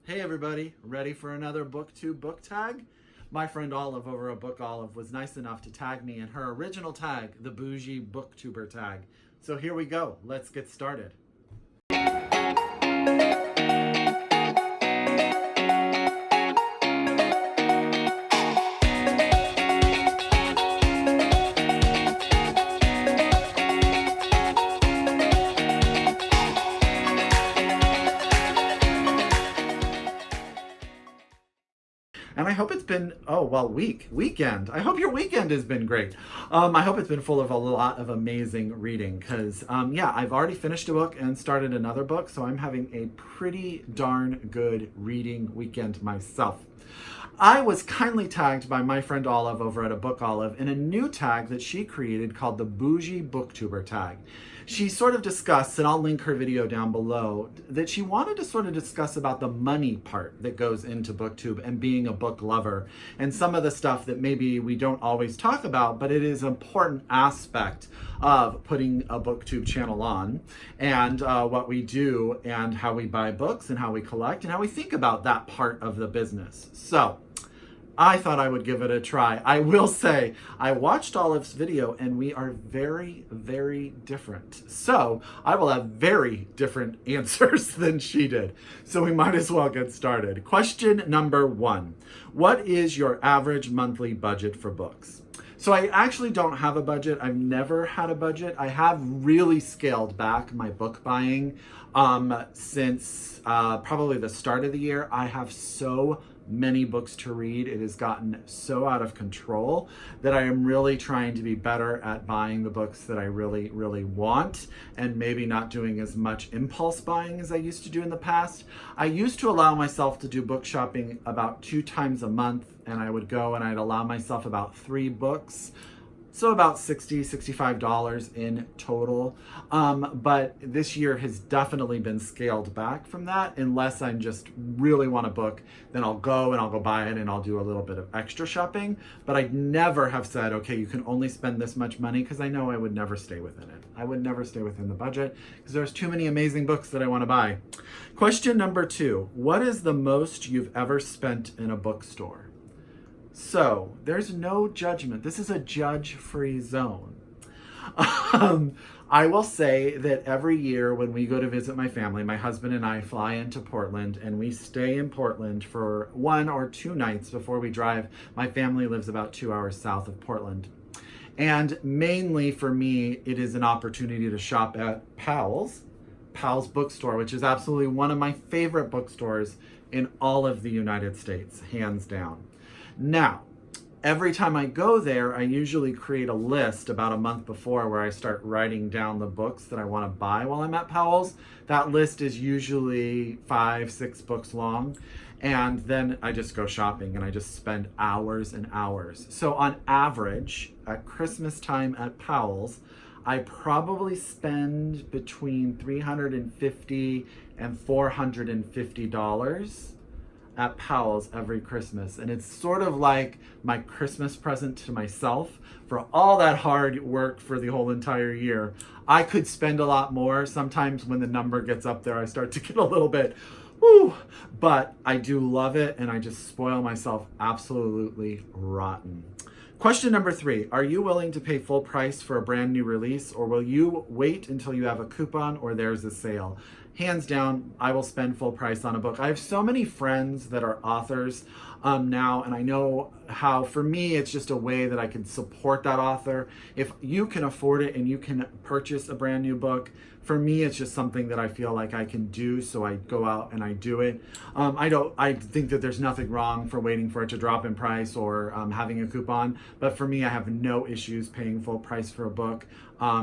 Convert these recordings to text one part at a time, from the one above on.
Hey everybody, ready for another Book Tag? My friend Olive over at bookolive was nice enough to tag me in her original tag, the Boujee Booktuber Tag. So here we go, let's get started. And I hope it's been, weekend. I hope your weekend has been great. I hope it's been full of a lot of amazing reading because, I've already finished a book and started another book, so I'm having a pretty darn good reading weekend myself. I was kindly tagged by my friend Olive over at abookolive in a new tag that she created called the Boujee Booktuber Tag. She sort of discussed, and I'll link her video down below, that she wanted to sort of discuss about the money part that goes into booktube and being a book lover and some of the stuff that maybe we don't always talk about, but it is an important aspect of putting a booktube channel on and what we do and how we buy books and how we collect and how we think about that part of the business. So I thought I would give it a try. I will say, I watched Olive's video and we are very, very different. So I will have very different answers than she did. So we might as well get started. Question number 1. What is your average monthly budget for books? So I actually don't have a budget. I've never had a budget. I have really scaled back my book buying since probably the start of the year. I have so many books to read. It has gotten so out of control that I am really trying to be better at buying the books that I really, really want and maybe not doing as much impulse buying as I used to do in the past. I used to allow myself to do book shopping about 2 times a month, and I would go and I'd allow myself about 3 books. So about $60, $65 in total. But this year has definitely been scaled back from that. Unless I just really want a book, then I'll go buy it and I'll do a little bit of extra shopping. But I'd never have said, okay, you can only spend this much money, because I know I would never stay within it. I would never stay within the budget because there's too many amazing books that I want to buy. Question number 2, what is the most you've ever spent in a bookstore? So there's no judgment. This is a judge-free zone. I will say that every year when we go to visit my family, my husband and I fly into Portland and we stay in Portland for 1 or 2 nights before we drive. My family lives about 2 hours south of Portland. And mainly for me, it is an opportunity to shop at Powell's bookstore, which is absolutely one of my favorite bookstores in all of the United States, hands down. Now, every time I go there, I usually create a list about a month before where I start writing down the books that I want to buy while I'm at Powell's. That list is usually 5, 6 books long. And then I just go shopping and I just spend hours and hours. So on average, at Christmas time at Powell's, I probably spend between $350 and $450 at Powell's every Christmas. And it's sort of like my Christmas present to myself for all that hard work for the whole entire year. I could spend a lot more. Sometimes when the number gets up there, I start to get a little bit, whoo, but I do love it and I just spoil myself absolutely rotten. Question number 3, are you willing to pay full price for a brand new release, or will you wait until you have a coupon or there's a sale? Hands down, I will spend full price on a book. I have so many friends that are authors now, and I know how, for me, it's just a way that I can support that author. If you can afford it and you can purchase a brand new book, for me, it's just something that I feel like I can do, so I go out and I do it. I think that there's nothing wrong for waiting for it to drop in price or having a coupon, but for me, I have no issues paying full price for a book,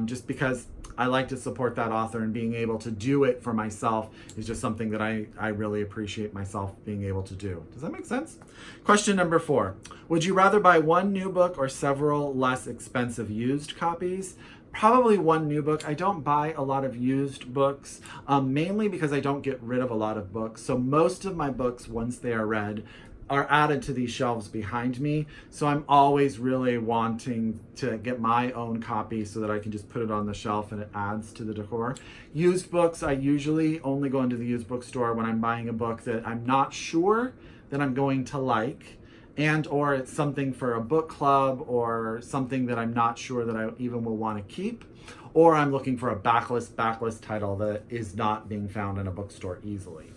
just because I like to support that author, and being able to do it for myself is just something that I really appreciate myself being able to do. Does that make sense? Question number 4, would you rather buy 1 new book or several less expensive used copies? Probably 1 new book. I don't buy a lot of used books, mainly because I don't get rid of a lot of books. So most of my books, once they are read, are added to these shelves behind me. So I'm always really wanting to get my own copy so that I can just put it on the shelf and it adds to the decor. Used books, I usually only go into the used bookstore when I'm buying a book that I'm not sure that I'm going to like, and or it's something for a book club or something that I'm not sure that I even will want to keep, or I'm looking for a backlist title that is not being found in a bookstore easily.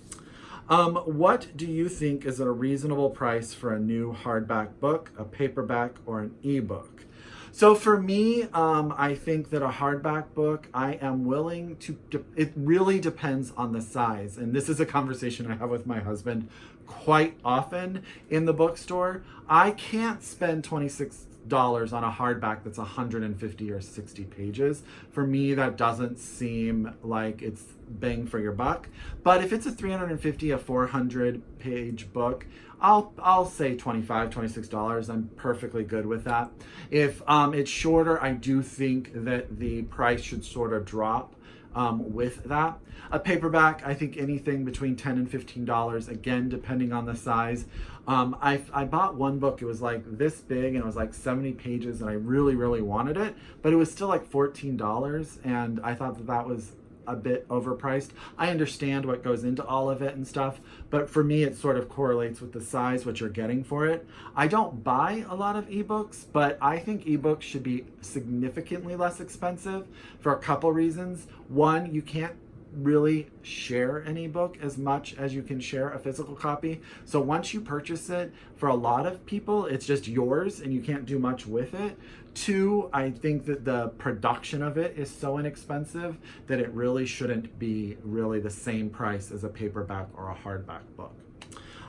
What do you think is a reasonable price for a new hardback book, a paperback, or an ebook? So for me, I think that a hardback book, I am willing to, it really depends on the size. And this is a conversation I have with my husband quite often in the bookstore. I can't spend $26 on a hardback that's 150 or 60 pages. For me, that doesn't seem like it's bang for your buck. But if it's a 350, a 400 page book, I'll say $25, $26. I'm perfectly good with that. If it's shorter, I do think that the price should sort of drop with that. A paperback, I think anything between $10 and $15, again, depending on the size. I bought one book, it was like this big and it was like 70 pages and I really, really wanted it, but it was still like $14 and I thought that that was a bit overpriced. I understand what goes into all of it and stuff, but for me it sort of correlates with the size, what you're getting for it. I don't buy a lot of ebooks, but I think ebooks should be significantly less expensive for a couple reasons. One, you can't really share an ebook as much as you can share a physical copy. So once you purchase it, for a lot of people, it's just yours and you can't do much with it. Two, I think that the production of it is so inexpensive that it really shouldn't be really the same price as a paperback or a hardback book.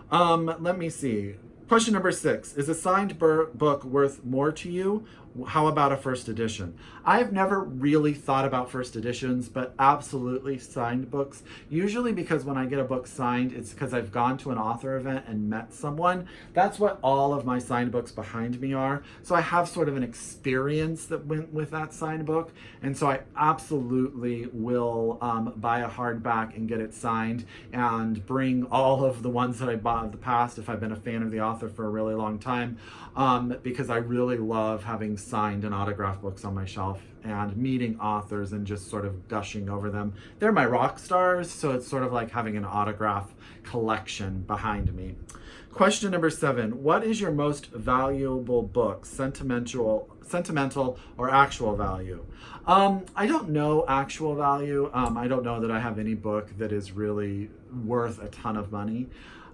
Let me see. Question number 6, is a signed book worth more to you? How about a first edition? I've never really thought about first editions, but absolutely signed books. Usually because when I get a book signed, it's because I've gone to an author event and met someone. That's what all of my signed books behind me are. So I have sort of an experience that went with that signed book. And so I absolutely will buy a hardback and get it signed and bring all of the ones that I bought in the past if I've been a fan of the author for a really long time, because I really love having signed and autographed books on my shelf and meeting authors and just sort of gushing over them. They're my rock stars, so it's sort of like having an autograph collection behind me. Question number 7, what is your most valuable book, sentimental or actual value? I don't know actual value. I don't know that I have any book that is really worth a ton of money.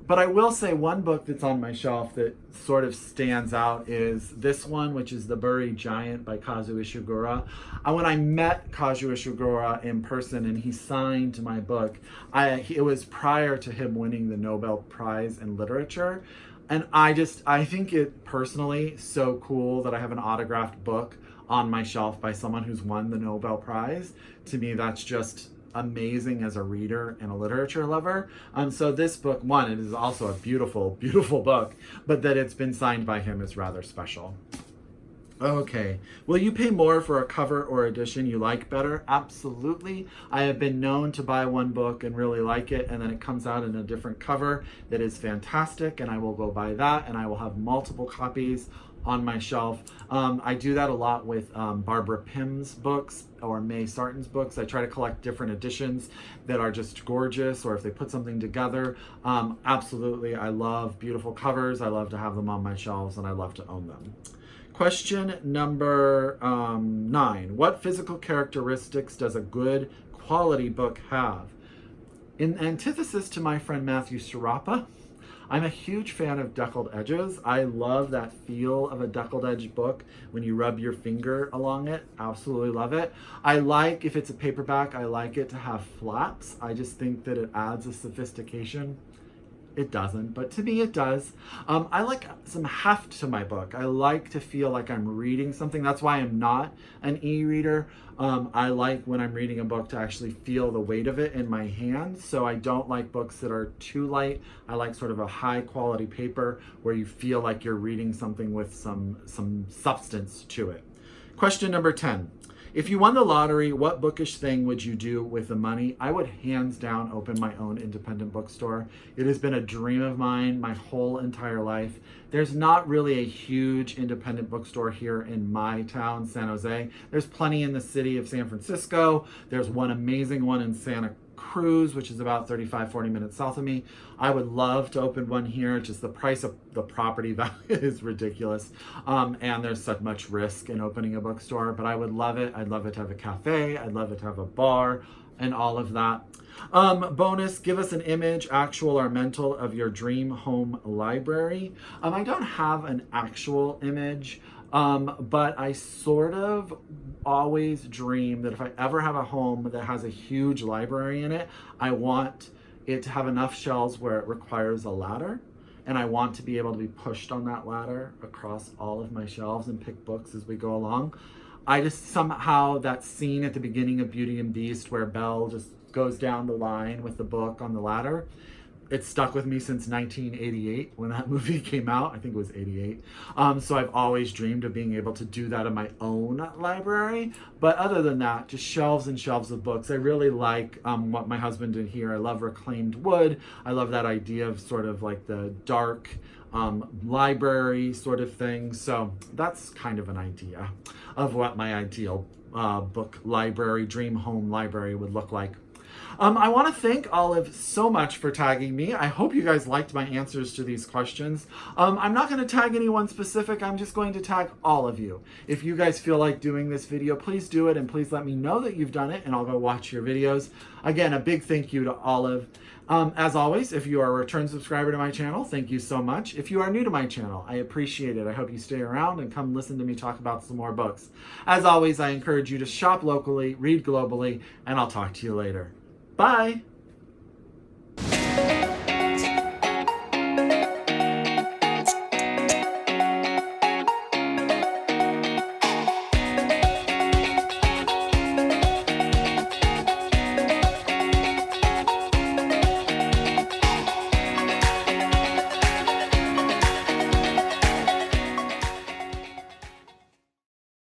But I will say one book that's on my shelf that sort of stands out is this one, which is The Buried Giant by Kazuo Ishiguro. When I met Kazuo Ishiguro in person and he signed my book, it was prior to him winning the Nobel Prize in Literature. And I think it personally so cool that I have an autographed book on my shelf by someone who's won the Nobel Prize. To me, that's just amazing as a reader and a literature lover. So this book, one, it is also a beautiful, beautiful book, but that it's been signed by him is rather special. Okay, will you pay more for a cover or edition you like better? Absolutely. I have been known to buy one book and really like it, and then it comes out in a different cover that is fantastic, and I will go buy that, and I will have multiple copies on my shelf. I do that a lot with Barbara Pym's books or May Sarton's books. I try to collect different editions that are just gorgeous, or if they put something together. Absolutely, I love beautiful covers. I love to have them on my shelves, and I love to own them. Question number 9. What physical characteristics does a good quality book have? In antithesis to my friend Matthew Serapa, I'm a huge fan of deckled edges. I love that feel of a deckled edge book when you rub your finger along it. Absolutely love it. I like, if it's a paperback, I like it to have flaps. I just think that it adds a sophistication. It doesn't, but to me it does. I like some heft to my book. I like to feel like I'm reading something. That's why I'm not an e-reader. I like when I'm reading a book to actually feel the weight of it in my hand. So I don't like books that are too light. I like sort of a high quality paper where you feel like you're reading something with some substance to it. Question number 10. If you won the lottery, what bookish thing would you do with the money? I would hands down open my own independent bookstore. It has been a dream of mine my whole entire life. There's not really a huge independent bookstore here in my town, San Jose. There's plenty in the city of San Francisco. There's one amazing one in Santa Cruz, which is about 35-40 minutes south of me. I would love to open one here. Just the price of the property value is ridiculous, and there's such much risk in opening a bookstore, but I would love it. I'd love it to have a cafe. I'd love it to have a bar and all of that. Bonus, give us an image, actual or mental, of your dream home library. I don't have an actual image, but I sort of always dream that if I ever have a home that has a huge library in it, I want it to have enough shelves where it requires a ladder, and I want to be able to be pushed on that ladder across all of my shelves and pick books as we go along. I just somehow, that scene at the beginning of Beauty and Beast where Belle just goes down the line with the book on the ladder, it's stuck with me since 1988 when that movie came out. I think it was 88. So I've always dreamed of being able to do that in my own library. But other than that, just shelves and shelves of books. I really like what my husband did here. I love reclaimed wood. I love that idea of sort of like the dark library sort of thing. So that's kind of an idea of what my ideal book library, dream home library would look like. I want to thank Olive so much for tagging me. I hope you guys liked my answers to these questions. I'm not going to tag anyone specific. I'm just going to tag all of you. If you guys feel like doing this video, please do it, and please let me know that you've done it, and I'll go watch your videos. Again, a big thank you to Olive. As always, if you are a return subscriber to my channel, thank you so much. If you are new to my channel, I appreciate it. I hope you stay around and come listen to me talk about some more books. As always, I encourage you to shop locally, read globally, and I'll talk to you later. Bye.